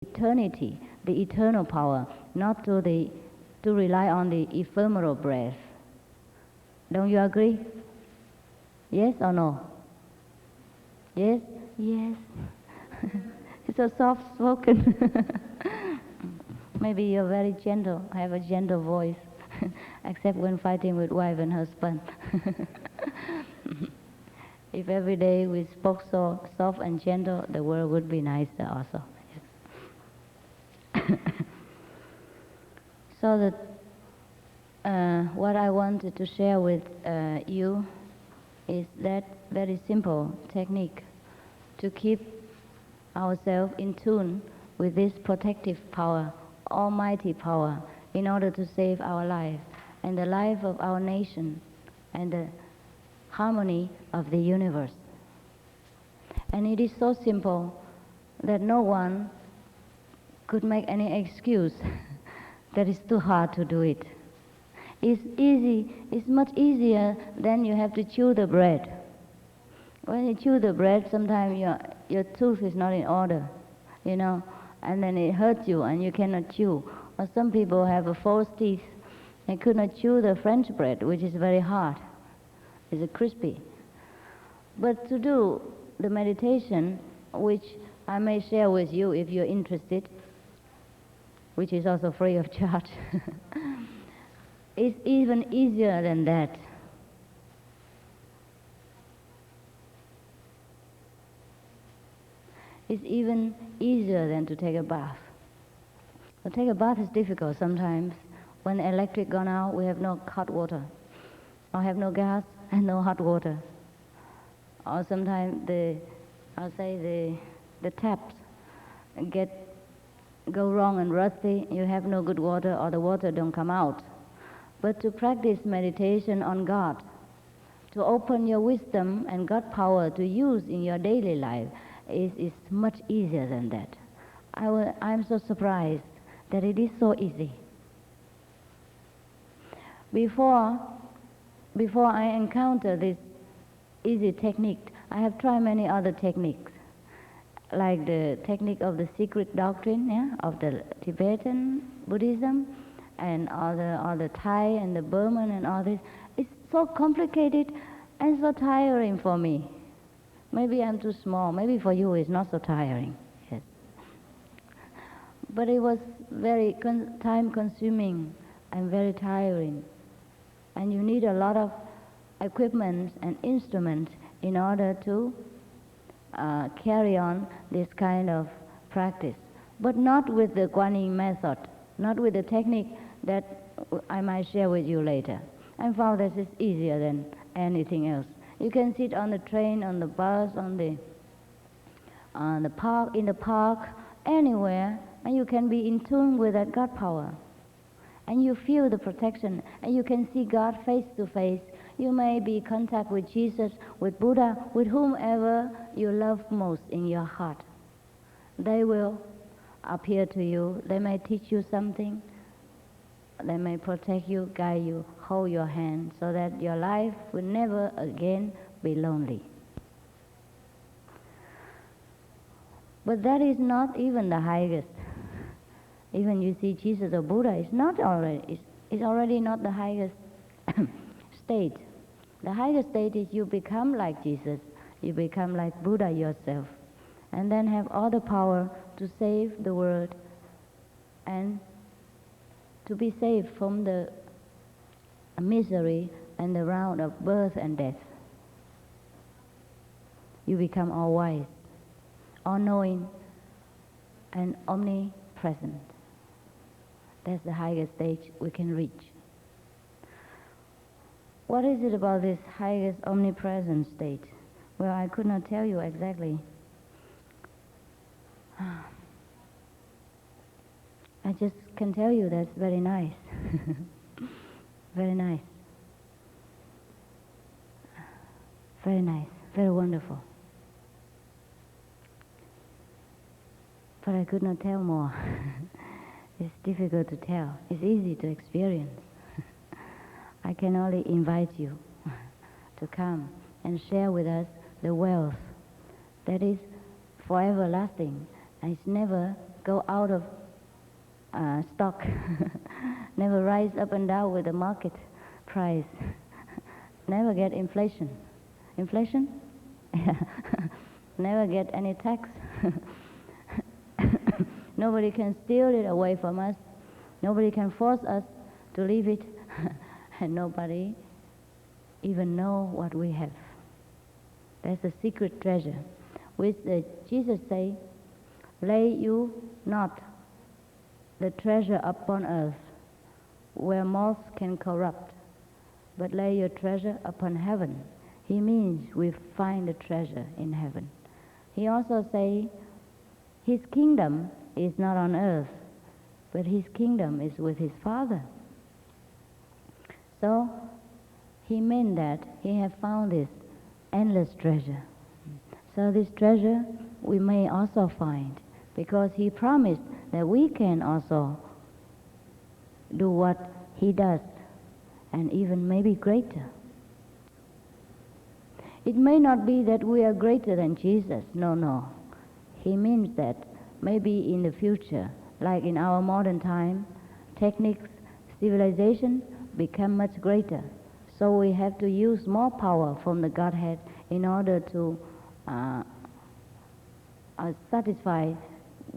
eternity, the eternal power, not to rely on the ephemeral breath. Don't you agree? Yes or no? Yes? Yes. It's so soft-spoken. Maybe you're very gentle, have a gentle voice, except when fighting with wife and husband. If every day we spoke so soft and gentle, the world would be nicer also. So that what I wanted to share with you is that very simple technique to keep ourselves in tune with this protective power, almighty power, in order to save our life and the life of our nation and the harmony of the universe. And it is so simple that no one could make any excuse that it's too hard to do it. It's easy, it's much easier than you have to chew the bread. When you chew the bread, sometimes your tooth is not in order, and then it hurts you and you cannot chew. Or some people have false teeth. They could not chew the French bread, which is very hard. It's crispy. But to do the meditation, which I may share with you if you're interested, which is also free of charge, it's even easier than that. It's even easier than to take a bath. To take a bath is difficult sometimes. When the electric gone out, we have no hot water, or have no gas and no hot water. Or sometimes the taps go wrong and rusty, you have no good water, or the water don't come out. But to practice meditation on God, to open your wisdom and God power to use in your daily life is much easier than that. I'm so surprised that it is so easy. Before I encounter this easy technique, I have tried many other techniques, like the technique of the secret doctrine, of the Tibetan Buddhism, and all the Thai and the Burman and all this. It's so complicated and so tiring for me. Maybe I'm too small. Maybe for you it's not so tiring. Yes. But it was very time-consuming and very tiring. And you need a lot of equipment and instruments in order to carry on this kind of practice. But not with the Guanyin method, not with the technique that I might share with you later. I found this is easier than anything else. You can sit on the train, on the bus, on the park, in the park, anywhere, and you can be in tune with that God power. And you feel the protection, and you can see God face to face. You may be in contact with Jesus, with Buddha, with whomever you love most in your heart. They will appear to you. They may teach you something. They may protect you, guide you, hold your hand, so that your life will never again be lonely. But that is not even the highest. Even you see Jesus or Buddha is already not the highest state. The highest state is you become like Jesus, you become like Buddha yourself, and then have all the power to save the world and to be saved from the misery and the round of birth and death. You become all wise, all knowing, and omnipresent. That's the highest stage we can reach. What is it about this highest omnipresent state? Well, I could not tell you exactly. I just can tell you that's very nice. Very nice. Very nice. Very wonderful. But I could not tell more. It's difficult to tell. It's easy to experience. I can only invite you to come and share with us the wealth that is forever lasting and it's never go out of stock, never rise up and down with the market price, never get inflation. Inflation? Yeah. Never get any tax. Nobody can steal it away from us. Nobody can force us to leave it. And nobody even know what we have. That's a secret treasure. Which Jesus say, lay you not the treasure upon earth, where moths can corrupt, but lay your treasure upon heaven. He means we find the treasure in heaven. He also say, his kingdom is not on earth, but his kingdom is with his Father. So he meant that he have found this endless treasure. So this treasure we may also find, because he promised that we can also do what he does, and even maybe greater. It may not be that we are greater than Jesus, no. He means that maybe in the future, like in our modern time, techniques, civilization become much greater. So we have to use more power from the Godhead in order to satisfy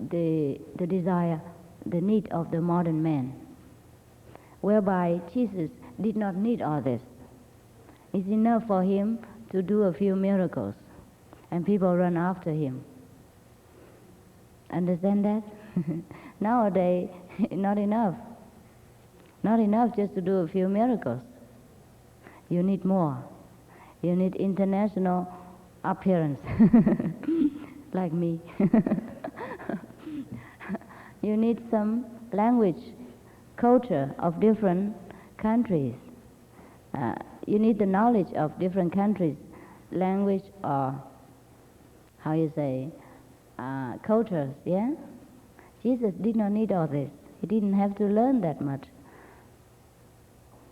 the desire, the need of the modern man. Whereby Jesus did not need all this. It's enough for him to do a few miracles, and people run after him. Understand that? Nowadays, not enough. Not enough just to do a few miracles. You need more. You need international appearance, like me. You need some language, culture of different countries. You need the knowledge of different countries, language, or how you say, cultures, yeah? Jesus did not need all this. He didn't have to learn that much.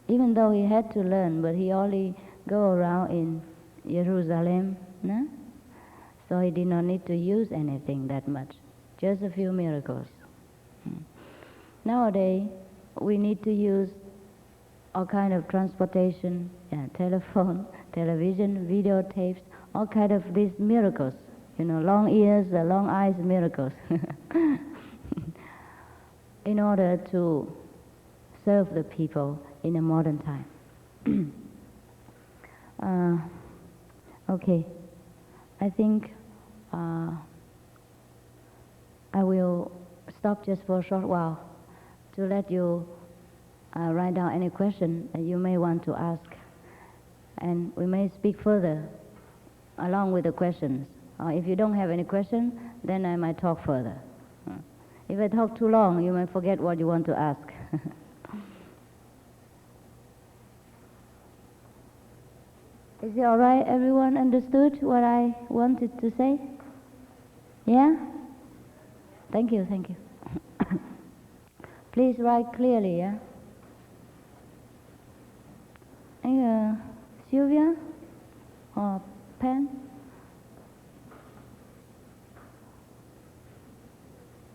Even though he had to learn, but he only go around in Jerusalem, no? So he did not need to use anything that much, just a few miracles. Nowadays, we need to use all kind of transportation, telephone, television, videotapes, all kind of these miracles. Long ears, long eyes miracles. In order to serve the people in a modern time. Okay, I think I will stop just for a short while to let you write down any question that you may want to ask, and we may speak further along with the questions. If you don't have any question, then I might talk further. If I talk too long, you may forget what you want to ask. Is it all right? Everyone understood what I wanted to say? Yeah? Thank you. Please write clearly, yeah? Sylvia? Or pen?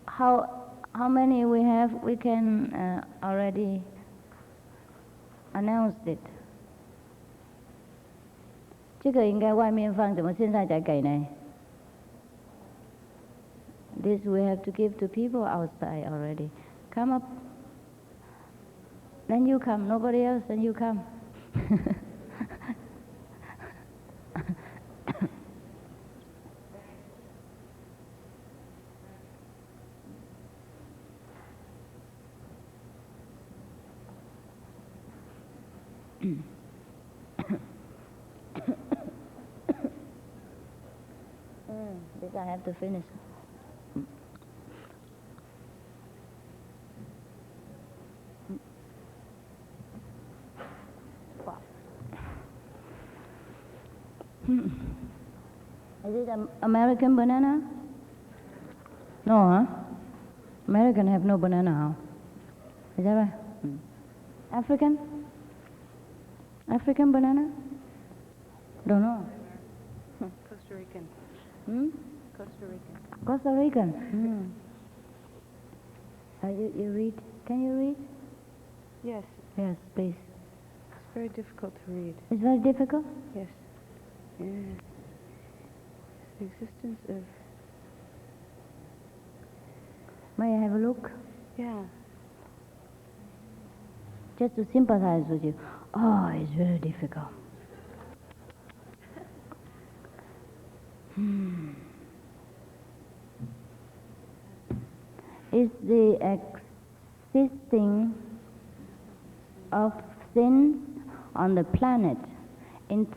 How many we have, we can already announce it. 这个应该外面放，怎么现在才给呢？ This we have to give to people outside already. Come up. Then you come. Nobody else, then you come. This I have to finish. Is it an American banana? No, huh? American have no banana, huh? Is that right? African? African banana? Don't know. Costa Rican. Hmm? Costa Rican. Costa Rican. You read? Can you read? Yes. Yes, please. It's very difficult to read. It's very difficult? Yes. Yeah. The existence of... May I have a look? Yeah. Just to sympathize with you. Oh, it's very difficult. Is the existing of sin on the planet in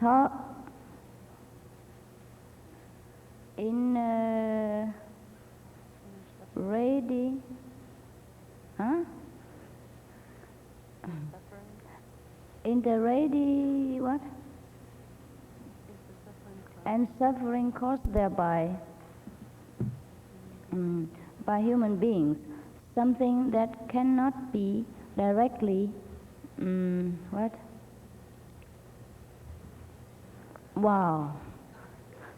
what? And suffering caused thereby by human beings, something that cannot be directly what? Wow.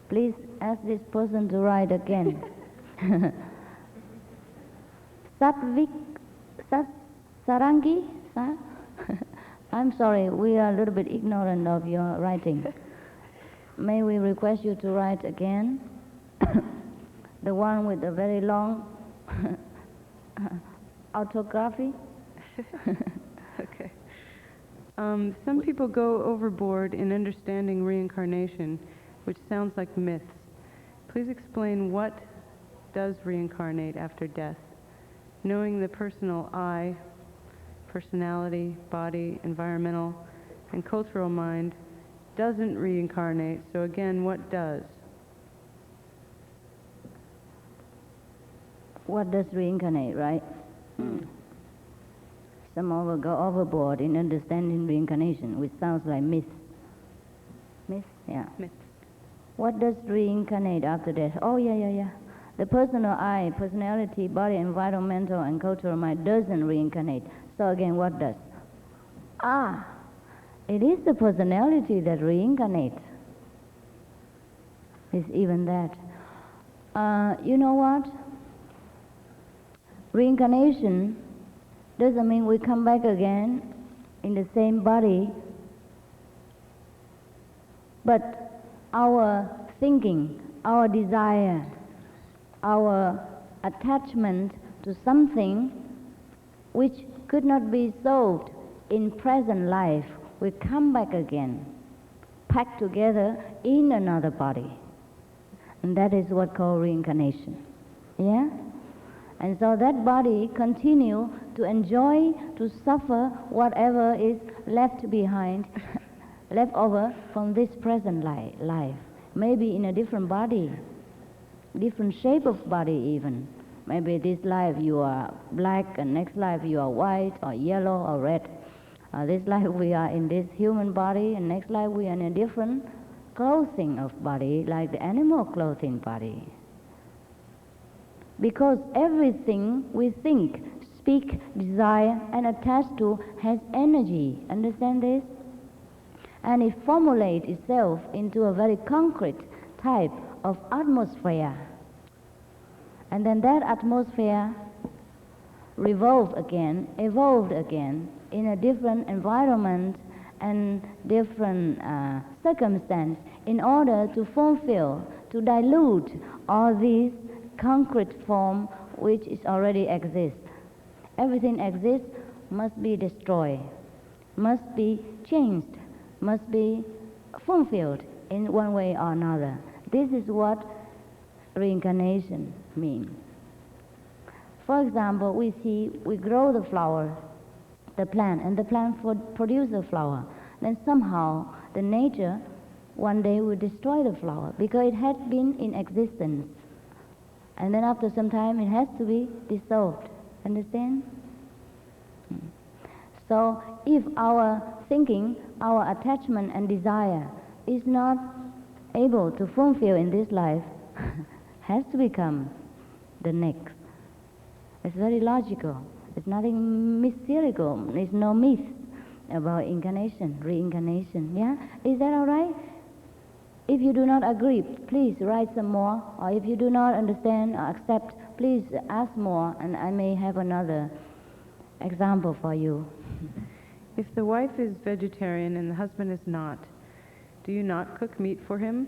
Please ask this person to write again. Sarangi? I'm sorry, we are a little bit ignorant of your writing. May we request you to write again? The one with the very long orthography? Okay. Some people go overboard in understanding reincarnation, which sounds like myths. Please explain what does reincarnate after death, knowing the personal I, personality, body, environmental, and cultural mind doesn't reincarnate, so again, what does? What does reincarnate, right? Some will go overboard in understanding reincarnation, which sounds like myth. Myth? Yeah. Myth. What does reincarnate after death? Oh, yeah. The personal I, personality, body, environmental, and cultural mind doesn't reincarnate. So again, what does? It is the personality that reincarnates. It's even that. You know what? Reincarnation doesn't mean we come back again in the same body, but our thinking, our desire, our attachment to something which could not be solved in present life will come back again, packed together in another body. And that is what called reincarnation. Yeah? And so that body continue to enjoy, to suffer whatever is left behind, left over from this present life. Maybe in a different body, different shape of body even. Maybe this life you are black, and next life you are white or yellow or red. This life we are in this human body, and next life we are in a different clothing of body, like the animal clothing body. Because everything we think, speak, desire, and attach to has energy. Understand this? And it formulates itself into a very concrete type of atmosphere. And then that atmosphere evolved again in a different environment and different circumstance in order to fulfill, to dilute all these concrete form which is already exists. Everything exists must be destroyed, must be changed, must be fulfilled in one way or another. This is what reincarnation means. For example, we grow the flower, the plant, and the plant produces the flower. Then somehow the nature one day will destroy the flower because it had been in existence. And then after some time it has to be dissolved. Understand? So if our thinking, our attachment and desire is not able to fulfill in this life, has to become the next. It's very logical. It's nothing mystical. There's no myth about incarnation, reincarnation. Yeah? Is that all right? If you do not agree, please write some more. Or if you do not understand or accept please ask more, and I may have another example for you. If the wife is vegetarian and the husband is not, do you not cook meat for him?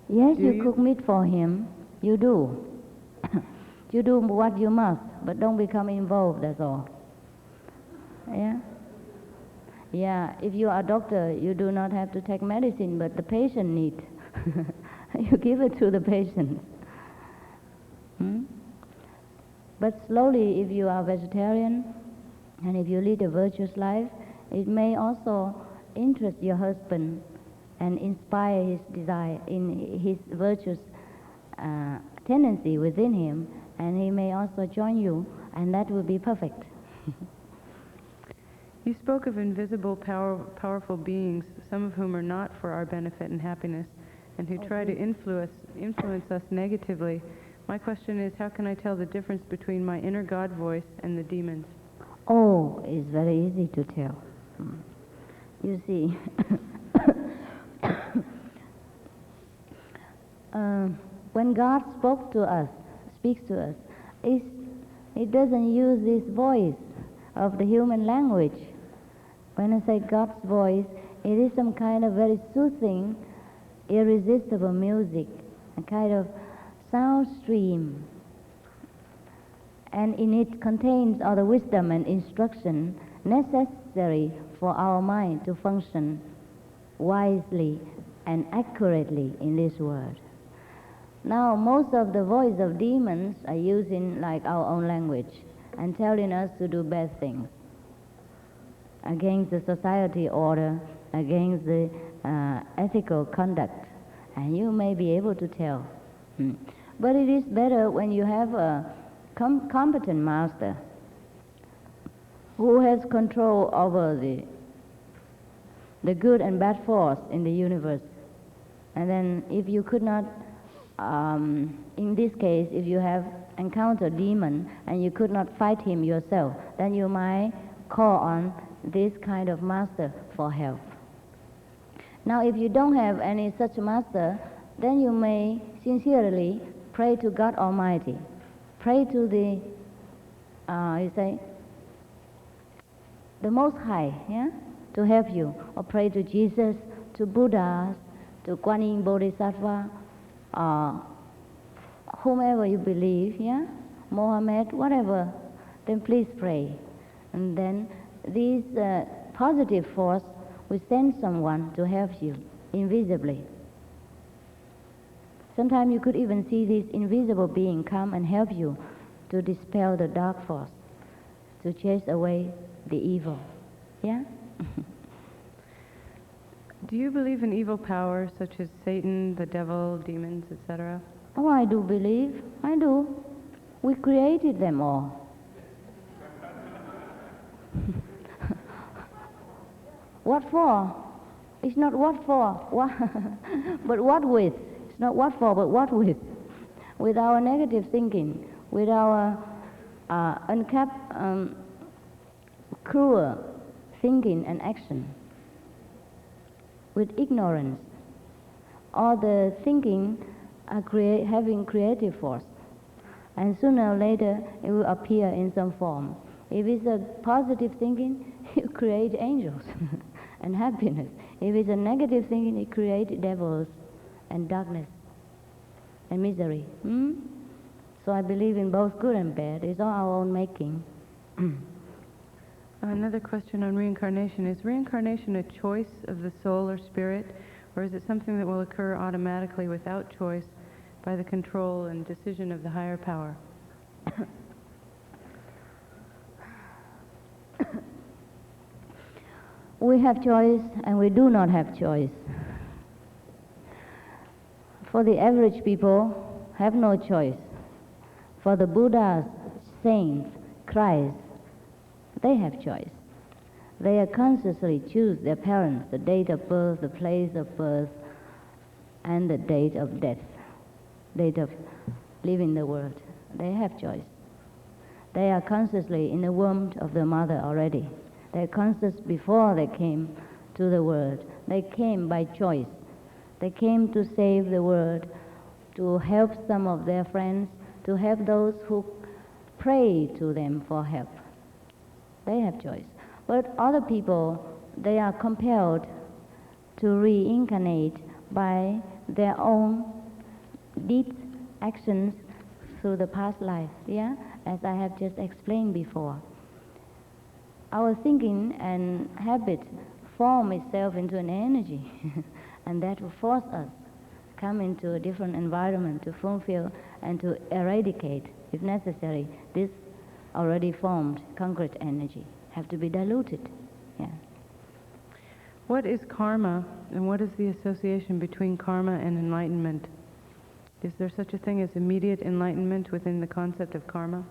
Yes, you cook meat for him. You do. You do what you must, but don't become involved, that's all. Yeah? Yeah, if you are a doctor, you do not have to take medicine, but the patient needs. You give it to the patient. But slowly, if you are vegetarian, and if you lead a virtuous life, it may also interest your husband and inspire his desire in his virtuous tendency within him, and he may also join you, and that will be perfect. You spoke of invisible, powerful beings, some of whom are not for our benefit and happiness, and who try to influence us negatively. My question is, how can I tell the difference between my inner God voice and the demons? Oh, it's very easy to tell. You see, when God speaks to us, it doesn't use this voice of the human language. When I say God's voice, it is some kind of very soothing, irresistible music, a kind of sound stream. And in it contains all the wisdom and instruction necessary for our mind to function wisely and accurately in this world. Now, most of the voice of demons are using like our own language and telling us to do bad things against the society order, against the ethical conduct, and you may be able to tell. But it is better when you have a competent master who has control over the good and bad force in the universe. And then if you could not, in this case, if you have encountered demon and you could not fight him yourself, then you might call on this kind of master for help. Now, if you don't have any such master, then you may sincerely pray to God Almighty. Pray to the Most High, yeah, to help you. Or pray to Jesus, to Buddha, to Kuan Yin Bodhisattva, whomever you believe, yeah, Mohammed, whatever. Then please pray, and then this positive force will send someone to help you invisibly. Sometimes you could even see this invisible being come and help you to dispel the dark force, to chase away the evil. Yeah? Do you believe in evil powers such as Satan, the devil, demons, etc.? Oh, I do believe. I do. We created them all. What for? It's not what for, what but what with. It's not what for, but what with. With our negative thinking, with our uncapped, cruel thinking and action, with ignorance. All the thinking are having creative force, and sooner or later it will appear in some form. If it's a positive thinking, you create angels and happiness. If it's a negative thinking, it creates devils and darkness and misery. So I believe in both good and bad. It's all our own making. Another question on reincarnation. Is reincarnation a choice of the soul or spirit, or is it something that will occur automatically without choice by the control and decision of the higher power? We have choice and we do not have choice. For the average people, have no choice. For the Buddhas, saints, Christ, they have choice. They are consciously choose their parents, the date of birth, the place of birth, and the date of death, date of leaving the world. They have choice. They are consciously in the womb of the mother already. They're conscious before they came to the world. They came by choice. They came to save the world, to help some of their friends, to help those who pray to them for help. They have choice. But other people, they are compelled to reincarnate by their own deeds, actions through the past life, yeah? As I have just explained before. Our thinking and habit form itself into an energy and that will force us come into a different environment to fulfill and to eradicate, if necessary, this already formed concrete energy. Have to be diluted. Yeah. What is karma, and what is the association between karma and enlightenment? Is there such a thing as immediate enlightenment within the concept of karma?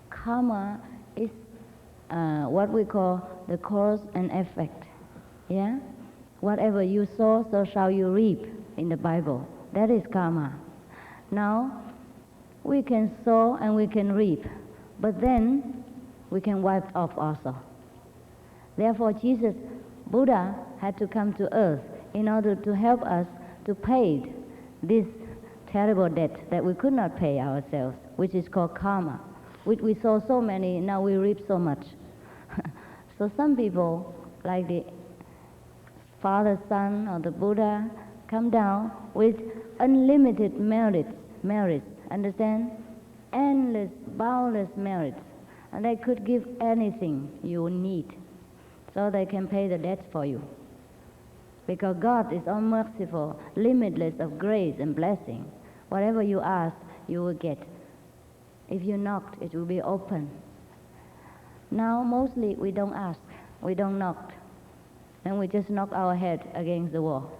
Karma is what we call the cause and effect. Yeah? Whatever you sow, so shall you reap in the Bible. That is karma. Now, we can sow and we can reap, but then we can wipe off also. Therefore, Jesus, Buddha, had to come to earth in order to help us to pay this terrible debt that we could not pay ourselves, which is called karma. We sow so many, now we reap so much. So some people, like the Father, Son, or the Buddha, come down with unlimited merits, understand? Endless, boundless merits. And they could give anything you need, so they can pay the debt for you. Because God is all merciful, limitless of grace and blessing. Whatever you ask, you will get. If you knocked, it will be open. Now, mostly we don't ask, we don't knock, and we just knock our head against the wall.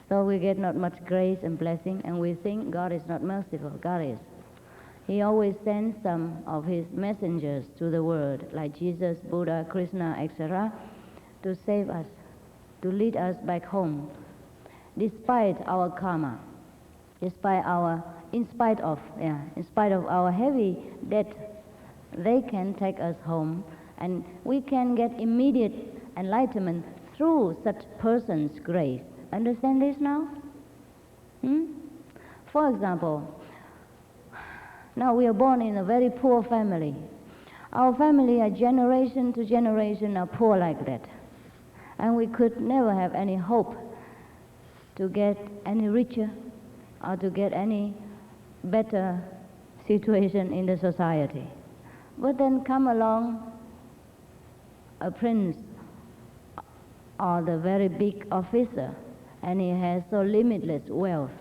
So we get not much grace and blessing, and we think God is not merciful. God is. He always sends some of his messengers to the world, like Jesus, Buddha, Krishna, etc., to save us, to lead us back home, despite our karma, in spite of our heavy debt. They can take us home, and we can get immediate enlightenment through such person's grace. Understand this now? For example, now we are born in a very poor family. Our family, generation to generation, are poor like that. And we could never have any hope to get any richer or to get any better situation in the society. But then come along a prince or the very big officer, and he has so limitless wealth,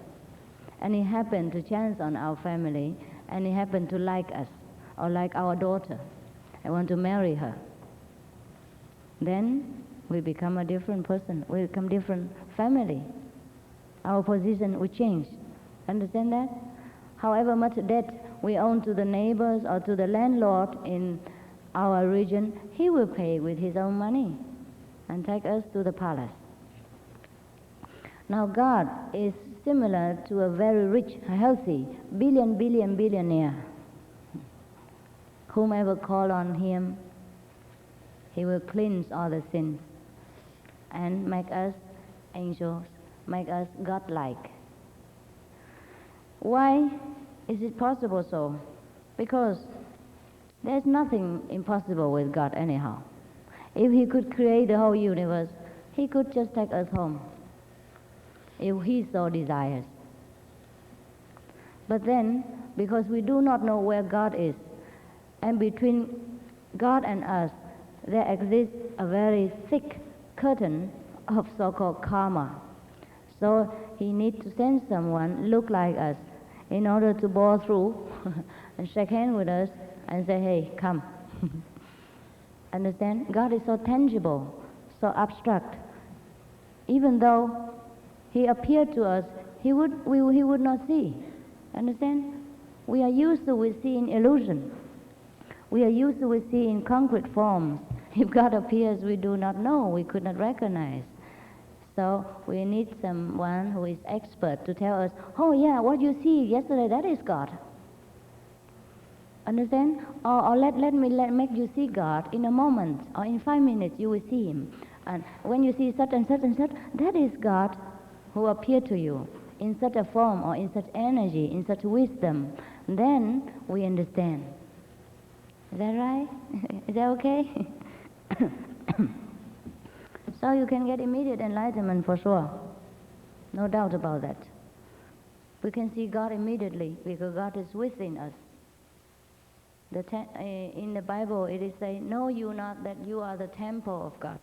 and he happened to chance on our family, and he happened to like us, or like our daughter. I want to marry her. Then we become a different person. We become different family. Our position will change. Understand that? However much debt we own to the neighbors or to the landlord in our region, he will pay with his own money and take us to the palace. Now God is similar to a very rich, healthy, billionaire. Whomever call on him, he will cleanse all the sins and make us angels, make us godlike. Why is it possible so? Because there's nothing impossible with God anyhow. If he could create the whole universe, he could just take us home, if he so desires. But then, because we do not know where God is, and between God and us, there exists a very thick curtain of so-called karma. So he needs to send someone look like us in order to bore through and shake hands with us and say, hey, come. Understand? God is so tangible, so abstract. Even though he appeared to us, he would not see. Understand? We are used to seeing illusion. We are used to seeing concrete forms. If God appears, we do not know, we could not recognize. So we need someone who is expert to tell us, oh yeah, what you see yesterday, that is God. Understand? Or let me make you see God in a moment, or in 5 minutes you will see him. And when you see such and such and such, that is God. who appear to you in such a form or in such energy, in such wisdom, then we understand. Is that right? Is that okay? So you can get immediate enlightenment for sure. No doubt about that. We can see God immediately because God is within us. In the Bible it is saying, know you not that you are the temple of God.